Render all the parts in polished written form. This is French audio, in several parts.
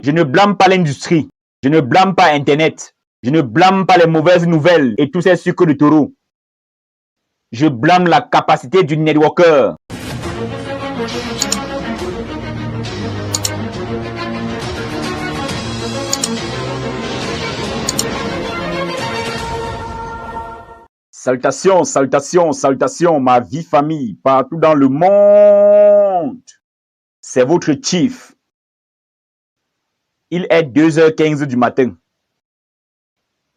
Je ne blâme pas l'industrie. Je ne blâme pas Internet. Je ne blâme pas les mauvaises nouvelles et tous ces sucres de taureau. Je blâme la capacité du networker. Salutations, salutations, salutations, ma vie famille, partout dans le monde. C'est votre chief. Il est 2h15 du matin.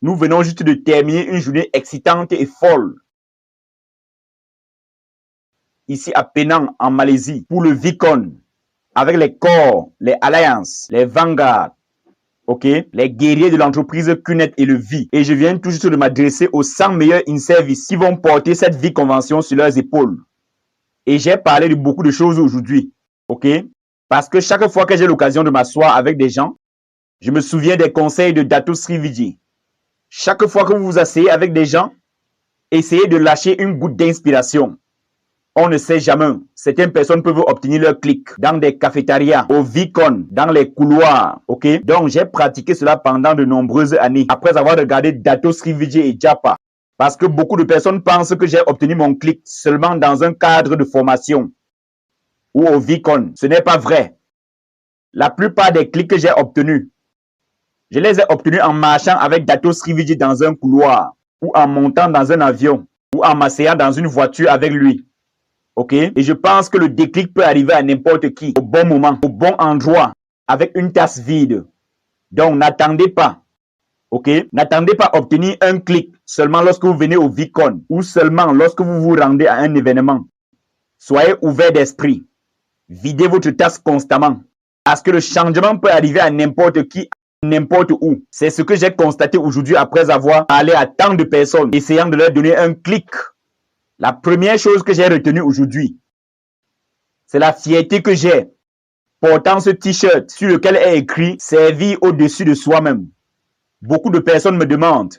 Nous venons juste de terminer une journée excitante et folle. Ici à Penang, en Malaisie, pour le VCon, avec les Core, les Alliance, les Vanguard, les guerriers de l'entreprise QNET et le V. Et je viens tout juste de m'adresser aux 100 meilleurs in-service qui vont porter cette V-convention sur leurs épaules. Et j'ai parlé de beaucoup de choses aujourd'hui, Parce que chaque fois que j'ai l'occasion de m'asseoir avec des gens, je me souviens des conseils de Dato Sri Vijay. Chaque fois que vous vous asseyez avec des gens, essayez de lâcher une goutte d'inspiration. On ne sait jamais. Certaines personnes peuvent obtenir leur clic dans des cafétérias, au VCon, dans les couloirs, Donc, j'ai pratiqué cela pendant de nombreuses années, après avoir regardé Dato Sri Vijay et Japa. Parce que beaucoup de personnes pensent que j'ai obtenu mon clic seulement dans un cadre de formation ou au VCon. Ce n'est pas vrai. La plupart des clics que j'ai obtenus, je les ai obtenus en marchant avec Dato Sri Vijay dans un couloir, ou en montant dans un avion, ou en m'asseyant dans une voiture avec lui. Et je pense que le déclic peut arriver à n'importe qui, au bon moment, au bon endroit, avec une tasse vide. Donc, n'attendez pas. N'attendez pas à obtenir un clic seulement lorsque vous venez au VCon ou seulement lorsque vous vous rendez à un événement. Soyez ouvert d'esprit. Videz votre tasse constamment. Parce que le changement peut arriver à n'importe qui, n'importe où. C'est ce que j'ai constaté aujourd'hui après avoir parlé à tant de personnes, essayant de leur donner un clic. La première chose que j'ai retenue aujourd'hui, c'est la fierté que j'ai portant ce t-shirt sur lequel est écrit « Servir au-dessus de soi-même ». Beaucoup de personnes me demandent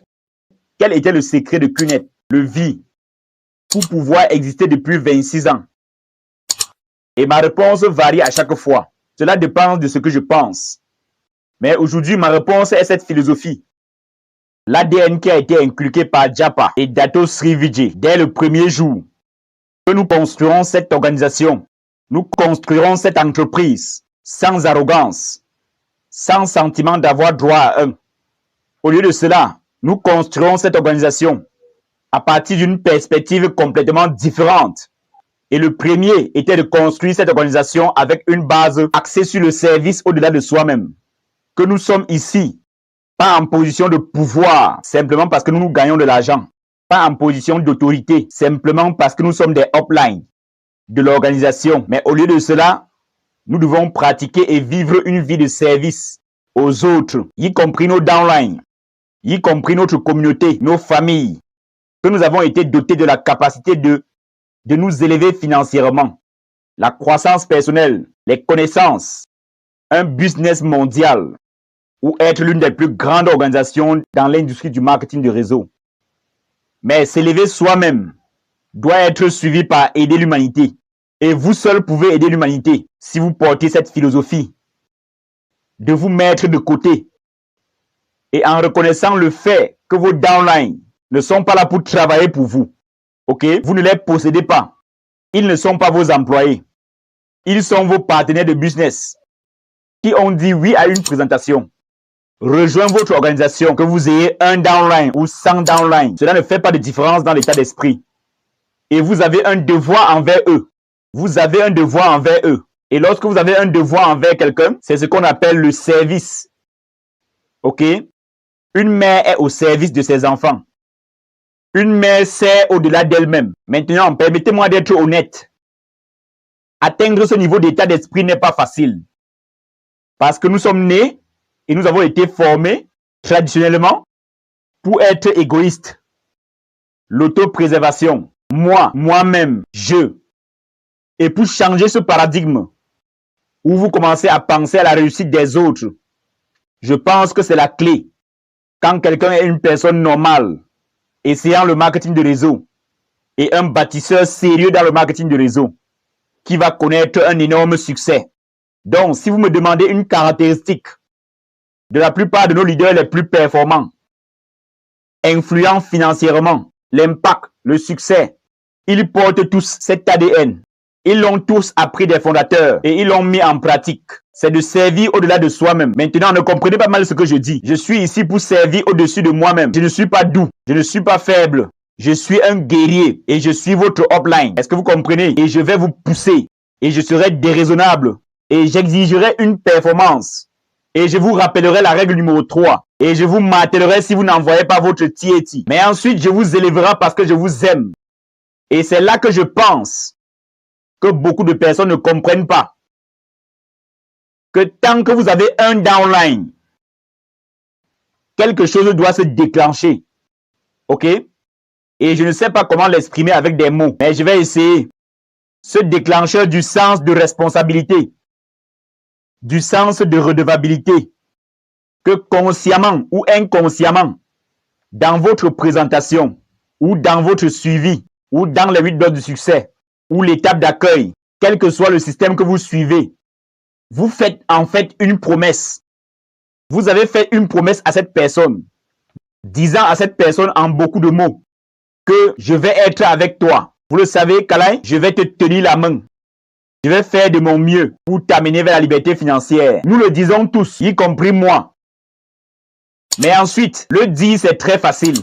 quel était le secret de QNET, le V, pour pouvoir exister depuis 26 ans. Et ma réponse varie à chaque fois. Cela dépend de ce que je pense. Mais aujourd'hui, ma réponse est cette philosophie. L'ADN qui a été inculqué par Japa et Dato Sri Vijay dès le premier jour que nous construirons cette organisation, nous construirons cette entreprise sans arrogance, sans sentiment d'avoir droit à un. Au lieu de cela, nous construirons cette organisation à partir d'une perspective complètement différente. Et le premier était de construire cette organisation avec une base axée sur le service au-delà de soi-même. Que nous sommes ici, pas en position de pouvoir, simplement parce que nous gagnons de l'argent. Pas en position d'autorité, simplement parce que nous sommes des uplines de l'organisation. Mais au lieu de cela, nous devons pratiquer et vivre une vie de service aux autres, y compris nos downlines, y compris notre communauté, nos familles, que nous avons été dotés de la capacité de nous élever financièrement, la croissance personnelle, les connaissances, un business mondial, ou être l'une des plus grandes organisations dans l'industrie du marketing de réseau. Mais s'élever soi-même doit être suivi par aider l'humanité. Et vous seul pouvez aider l'humanité si vous portez cette philosophie de vous mettre de côté. Et en reconnaissant le fait que vos downlines ne sont pas là pour travailler pour vous. Vous ne les possédez pas. Ils ne sont pas vos employés. Ils sont vos partenaires de business qui ont dit oui à une présentation. Rejoignez votre organisation, que vous ayez un downline ou 100 downlines. Cela ne fait pas de différence dans l'état d'esprit. Et vous avez un devoir envers eux. Vous avez un devoir envers eux. Et lorsque vous avez un devoir envers quelqu'un, c'est ce qu'on appelle le service. Une mère est au service de ses enfants. Une mère sert au-delà d'elle-même. Maintenant, permettez-moi d'être honnête. Atteindre ce niveau d'état d'esprit n'est pas facile. Parce que nous sommes nés et nous avons été formés traditionnellement pour être égoïstes. L'autopréservation. Moi, moi-même, je. Et pour changer ce paradigme, où vous commencez à penser à la réussite des autres, je pense que c'est la clé. Quand quelqu'un est une personne normale, essayant le marketing de réseau, et un bâtisseur sérieux dans le marketing de réseau, qui va connaître un énorme succès. Donc, si vous me demandez une caractéristique de la plupart de nos leaders les plus performants, influents financièrement, l'impact, le succès, ils portent tous cet ADN. Ils l'ont tous appris des fondateurs et ils l'ont mis en pratique. C'est de servir au-delà de soi-même. Maintenant, ne comprenez pas mal ce que je dis. Je suis ici pour servir au-dessus de moi-même. Je ne suis pas doux. Je ne suis pas faible. Je suis un guerrier et je suis votre upline. Est-ce que vous comprenez? Et je vais vous pousser. Et je serai déraisonnable. Et j'exigerai une performance. Et je vous rappellerai la règle numéro 3. Et je vous martellerai si vous n'envoyez pas votre tieti. Mais ensuite, je vous élèverai parce que je vous aime. Et c'est là que je pense que beaucoup de personnes ne comprennent pas. Que tant que vous avez un downline, quelque chose doit se déclencher. OK? Et je ne sais pas comment l'exprimer avec des mots, mais je vais essayer. Ce déclencheur du sens de responsabilité, du sens de redevabilité, que consciemment ou inconsciemment, dans votre présentation, ou dans votre suivi, ou dans les 8 blocs du succès, ou l'étape d'accueil, quel que soit le système que vous suivez, vous faites en fait une promesse. Vous avez fait une promesse à cette personne, disant à cette personne en beaucoup de mots que je vais être avec toi. Vous le savez, Kalai, je vais te tenir la main. Je vais faire de mon mieux pour t'amener vers la liberté financière. Nous le disons tous, y compris moi. Mais ensuite, le dire, c'est très facile.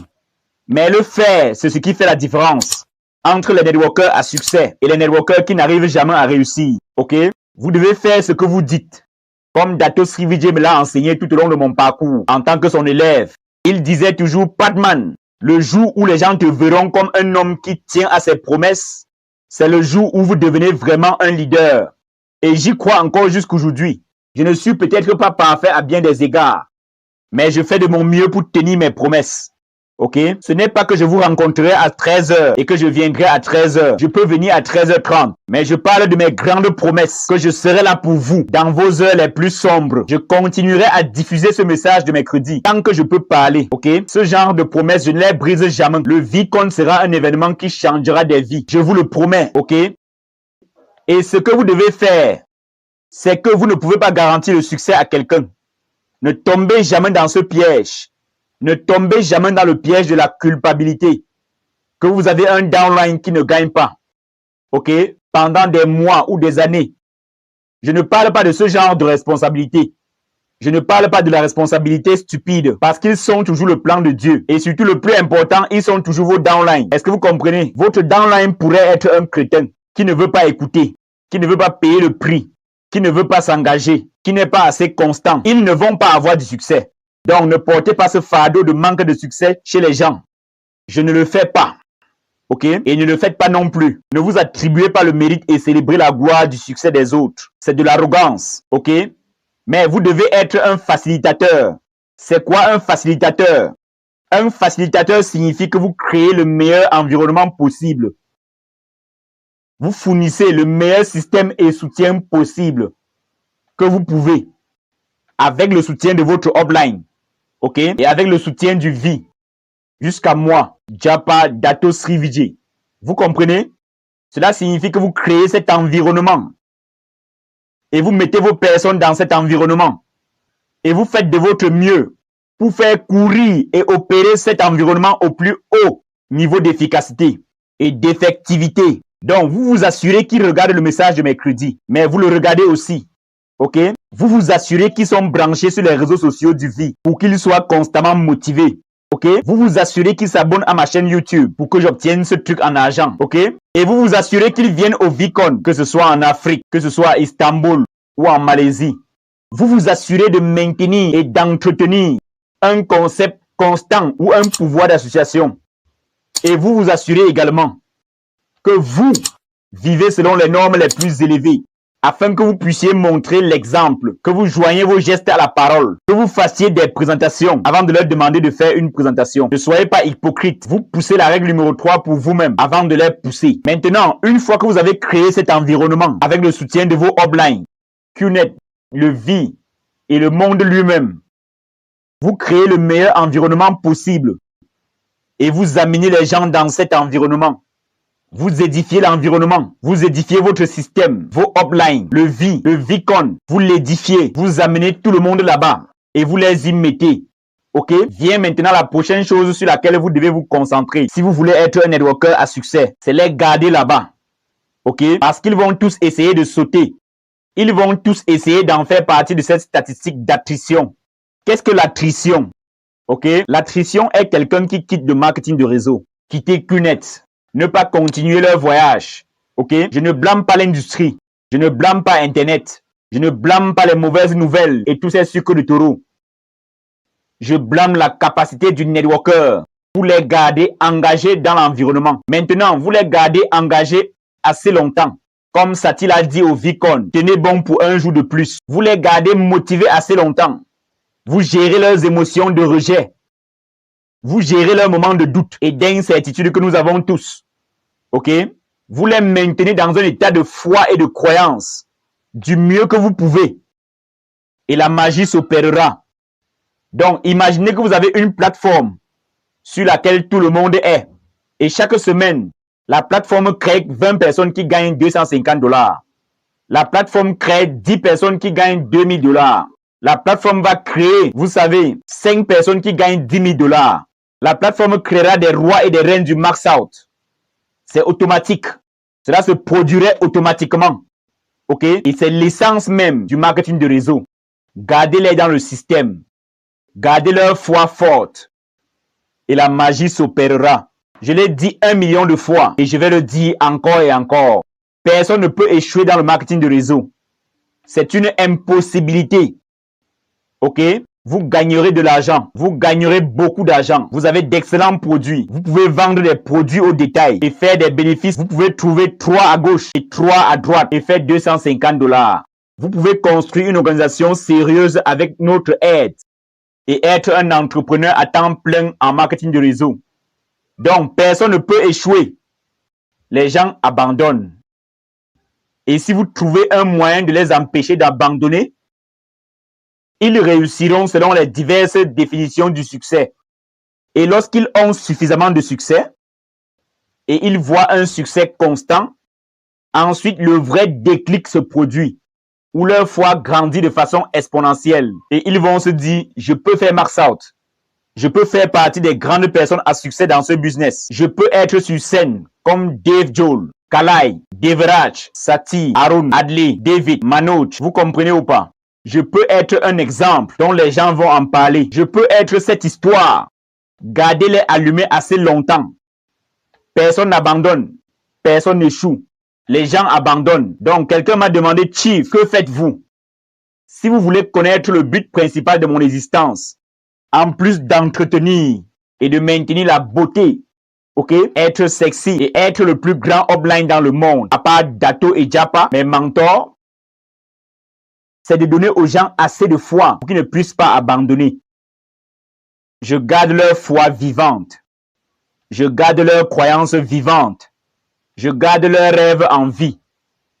Mais le faire, c'est ce qui fait la différence entre les networkers à succès et les networkers qui n'arrivent jamais à réussir. OK? Vous devez faire ce que vous dites. Comme Dato Sri Vijay me l'a enseigné tout au long de mon parcours en tant que son élève. Il disait toujours, Padman, le jour où les gens te verront comme un homme qui tient à ses promesses, c'est le jour où vous devenez vraiment un leader. Et j'y crois encore jusqu'aujourd'hui. Je ne suis peut-être pas parfait à bien des égards, mais je fais de mon mieux pour tenir mes promesses. OK? Ce n'est pas que je vous rencontrerai à 13h et que je viendrai à 13h. Je peux venir à 13h30. Mais je parle de mes grandes promesses, que je serai là pour vous dans vos heures les plus sombres. Je continuerai à diffuser ce message de mercredi tant que je peux parler. OK? Ce genre de promesses, je ne les brise jamais. Le VCon sera un événement qui changera des vies. Je vous le promets. OK? Et ce que vous devez faire, c'est que vous ne pouvez pas garantir le succès à quelqu'un. Ne tombez jamais dans ce piège. Ne tombez jamais dans le piège de la culpabilité. Que vous avez un downline qui ne gagne pas. OK? Pendant des mois ou des années. Je ne parle pas de ce genre de responsabilité. Je ne parle pas de la responsabilité stupide. Parce qu'ils sont toujours le plan de Dieu. Et surtout le plus important, ils sont toujours vos downlines. Est-ce que vous comprenez? Votre downline pourrait être un crétin qui ne veut pas écouter, qui ne veut pas payer le prix, qui ne veut pas s'engager, qui n'est pas assez constant. Ils ne vont pas avoir du succès. Donc, ne portez pas ce fardeau de manque de succès chez les gens. Je ne le fais pas. OK? Et ne le faites pas non plus. Ne vous attribuez pas le mérite et célébrez la gloire du succès des autres. C'est de l'arrogance. OK? Mais vous devez être un facilitateur. C'est quoi un facilitateur? Un facilitateur signifie que vous créez le meilleur environnement possible. Vous fournissez le meilleur système et soutien possible que vous pouvez avec le soutien de votre upline. OK? Et avec le soutien du V, jusqu'à moi, Japa Dato Sri Vijay. Vous comprenez? Cela signifie que vous créez cet environnement. Et vous mettez vos personnes dans cet environnement. Et vous faites de votre mieux pour faire courir et opérer cet environnement au plus haut niveau d'efficacité et d'effectivité. Donc, vous vous assurez qu'ils regardent le message de mercredi, mais vous le regardez aussi. OK? Vous vous assurez qu'ils sont branchés sur les réseaux sociaux du V pour qu'ils soient constamment motivés. OK? Vous vous assurez qu'ils s'abonnent à ma chaîne YouTube pour que j'obtienne ce truc en argent. OK? Et vous vous assurez qu'ils viennent au VCon, que ce soit en Afrique, que ce soit à Istanbul ou en Malaisie. Vous vous assurez de maintenir et d'entretenir un concept constant ou un pouvoir d'association. Et vous vous assurez également que vous vivez selon les normes les plus élevées, afin que vous puissiez montrer l'exemple, que vous joignez vos gestes à la parole, que vous fassiez des présentations avant de leur demander de faire une présentation. Ne soyez pas hypocrite. Vous poussez la règle numéro 3 pour vous-même avant de les pousser. Maintenant, une fois que vous avez créé cet environnement avec le soutien de vos uplines, QNET, le V et le monde lui-même, vous créez le meilleur environnement possible et vous amenez les gens dans cet environnement. Vous édifiez l'environnement, vous édifiez votre système, vos uplines, le VCon, vous l'édifiez, vous amenez tout le monde là-bas. et vous les y mettez. Ok? Vient maintenant la prochaine chose sur laquelle vous devez vous concentrer. Si vous voulez être un networker à succès, c'est les garder là-bas. Ok? Parce qu'ils vont tous essayer de sauter. Ils vont tous essayer d'en faire partie de cette statistique d'attrition. Qu'est-ce que l'attrition? Ok? L'attrition est quelqu'un qui quitte le marketing de réseau, quitter QNET, ne pas continuer leur voyage. Ok? Je ne blâme pas l'industrie. Je ne blâme pas Internet. Je ne blâme pas les mauvaises nouvelles et tous ces sucres de taureau. Je blâme la capacité du networker pour les garder engagés dans l'environnement. Maintenant, vous les gardez engagés assez longtemps. Comme Satil a dit au Vicon, tenez bon pour un jour de plus. Vous les gardez motivés assez longtemps. Vous gérez leurs émotions de rejet. Vous gérez leurs moments de doute et d'incertitude que nous avons tous. Ok? Vous les maintenez dans un état de foi et de croyance du mieux que vous pouvez. Et la magie s'opérera. Donc, imaginez que vous avez une plateforme sur laquelle tout le monde est. Et chaque semaine, la plateforme crée 20 personnes qui gagnent $250. La plateforme crée 10 personnes qui gagnent $2000. La plateforme va créer, vous savez, 5 personnes qui gagnent $10 000. La plateforme créera des rois et des reines du max out. C'est automatique. Cela se produirait automatiquement. Ok? Et c'est l'essence même du marketing de réseau. Gardez-les dans le système. Gardez leur foi forte et la magie s'opérera. Je l'ai dit 1 million de fois et je vais le dire encore et encore. Personne ne peut échouer dans le marketing de réseau. C'est une impossibilité. Ok? Vous gagnerez de l'argent. Vous gagnerez beaucoup d'argent. Vous avez d'excellents produits. Vous pouvez vendre des produits au détail et faire des bénéfices. Vous pouvez trouver 3 à gauche et 3 à droite et faire $250. Vous pouvez construire une organisation sérieuse avec notre aide et être un entrepreneur à temps plein en marketing de réseau. Donc, personne ne peut échouer. Les gens abandonnent. Et si vous trouvez un moyen de les empêcher d'abandonner, ils réussiront selon les diverses définitions du succès. Et lorsqu'ils ont suffisamment de succès, et ils voient un succès constant, ensuite le vrai déclic se produit, où leur foi grandit de façon exponentielle. Et ils vont se dire, je peux faire max out. Je peux faire partie des grandes personnes à succès dans ce business. Je peux être sur scène comme Dave Joel, Kalai, Devraj, Sati, Arun, Adley, David, Manoj. Vous comprenez ou pas? Je peux être un exemple dont les gens vont en parler. Je peux être cette histoire. Gardez-les allumés assez longtemps. Personne n'abandonne. Personne n'échoue. Les gens abandonnent. Donc, quelqu'un m'a demandé, Chief, que faites-vous? Si vous voulez connaître le but principal de mon existence, en plus d'entretenir et de maintenir la beauté, ok, être sexy et être le plus grand upline dans le monde, à part Dato et Japa, mes mentors, c'est de donner aux gens assez de foi pour qu'ils ne puissent pas abandonner. Je garde leur foi vivante. Je garde leur croyance vivante. Je garde leurs rêves en vie.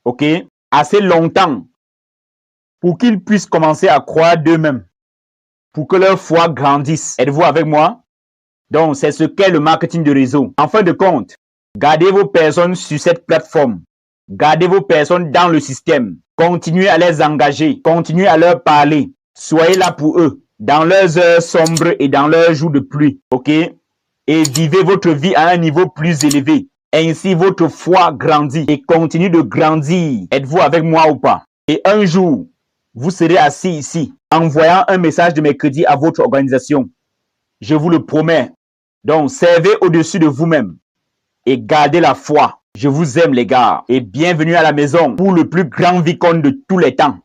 Ok? Assez longtemps pour qu'ils puissent commencer à croire d'eux-mêmes. Pour que leur foi grandisse. Êtes-vous avec moi? Donc, c'est ce qu'est le marketing de réseau. En fin de compte, gardez vos personnes sur cette plateforme. Gardez vos personnes dans le système. Continuez à les engager. Continuez à leur parler. Soyez là pour eux. Dans leurs heures sombres et dans leurs jours de pluie. Ok? Et vivez votre vie à un niveau plus élevé. Ainsi, votre foi grandit et continue de grandir. Êtes-vous avec moi ou pas? Et un jour, vous serez assis ici, envoyant un message de mercredi à votre organisation. Je vous le promets. Donc, servez au-dessus de vous-même et gardez la foi. Je vous aime, les gars, et bienvenue à la maison pour le plus grand Vicon de tous les temps.